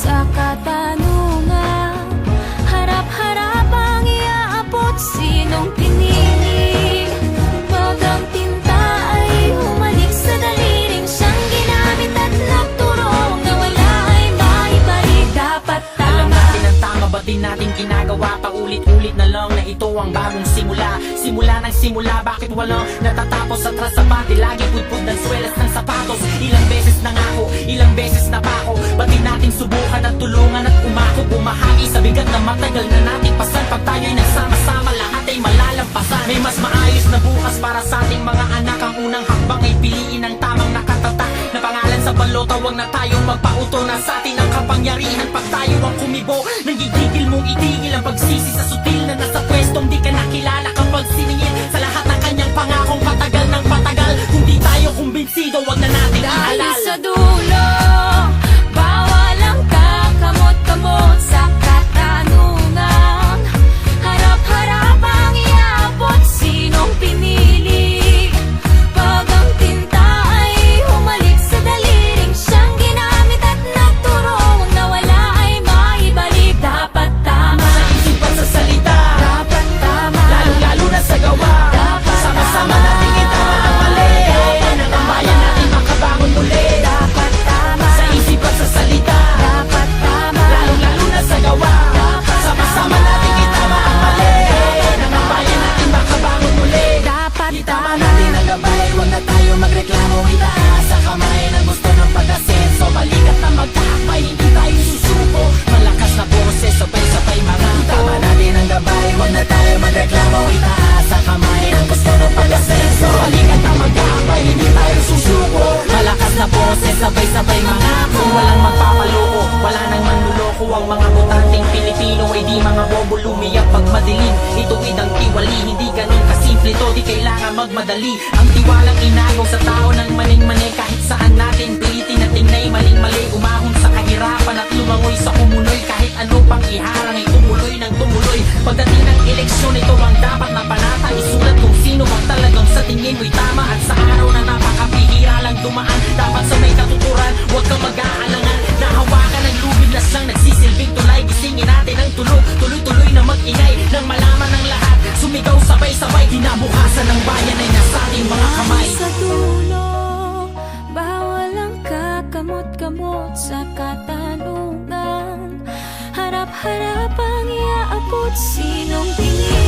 sa katanungan. Harap-harapang iaabot sinong pinili. Pag ang tinta ay humalik sa daliring siyang ginamit at nagturong na wala ay maibalik. Dapat tama. Alam natin ang tama, ba't di natin ginagawa? Paulit-ulit na lang na ito ang bagong simula. Simula ng simula, bakit walang natatapos? Atras sa bati, lagi pudpud ng swelas ng sapatos. Ilang beses na nga ako, ilang beses na pa ako. Ba't di natin subukan at tulungan at umako? Bumahagi sa bigat na matagal na nating pasan. Pag tayo'y nagsama-sama, lahat ay malalampasan. May mas maayos na bukas para sa ating mga anak. Ang unang hakbang ay piliin ang tamang nakatatak na pangalan sa balota. Huwag na tayong magpauto na sa atin ang kapangyarihan. Pag tayo ang kumibo, nanggigigil mong itigil ang pagsisi sa sutil na nasa pwestong di ka nakilala. Kapag siningil sa lahat ng kanyang pangakong patagal ng patagal, kung di tayo kumbinsido, wag na natin Dahil ihalal. sa dulo, bawal ang kakamot-kamot sa katanungan. Harap-harapang iabot sinong pinili. Pag ang tinta ay humalik sa daliring siyang ginamit at nagturong na wala ay maibalik. Dapat tama. Sa isip at sa salita, Dapat tama. lalo-lalo na sa gawa. Dapat Sama-sama tama. natin itama ang mali. Nang ang bayan natin makabangon muli. Dapat tama. Sa isip at sa salita, Dapat tama. lalo-lalo na sa gawa. Sama-sama natin itama ang mali. Nang ang bayan natin makabangon muli. Dapat Itama tama. natin ang gabay, huwag na tayo magreklamo. Itaas sa kamay ng gusto ng pag-asenso. Balikat na magkakapay, hindi tayo susuko. Malakas na boses, sabay-sabay mga itama natin ang gabay, huwag na tayo magreklamo. Itaas sa kamay ng gusto ng pag-asenso. Balikat na magkakapay, hindi tayo susuko. Malakas na boses, sabay-sabay mga walang magpapaloko, wala nang manluloko. Ang mga botanteng Pilipino ay di mga bobo lumiyak pag madilim. Ituwid ang tiwali, hindi ganun kasimple to, di kailangan magmadali. Ang tiwalang inagaw sa tao ng maning-mani. Kahit saan natin pilitin at tingnay maling-mali. Umahon sa kahirapan at lumangoy sa kumunoy. Kahit ano pang iharang ay tumuloy ng tumuloy. Pagdating ng eleksyon, ito ang dapat na panata. Isulat kung sino ang talagang sa tingin mo'y tama. At sa araw na napakapihira lang dumaan, dapat sa may katuturan, huwag kang mag-aalangan. Nahawakan ng lubid na siyang nagsisilbing tulay. Gisingin natin ang tulog, tuloy-tuloy na mag-ingay. Nang malaman ng lahat, sumigaw sabay-sabay. Kinabukasan ng bayan ay nasa ating mga kamay. Sa dulo, bawal ang kakamot-kamot sa katanungan. Harap-harapang iaabot sinong pinili.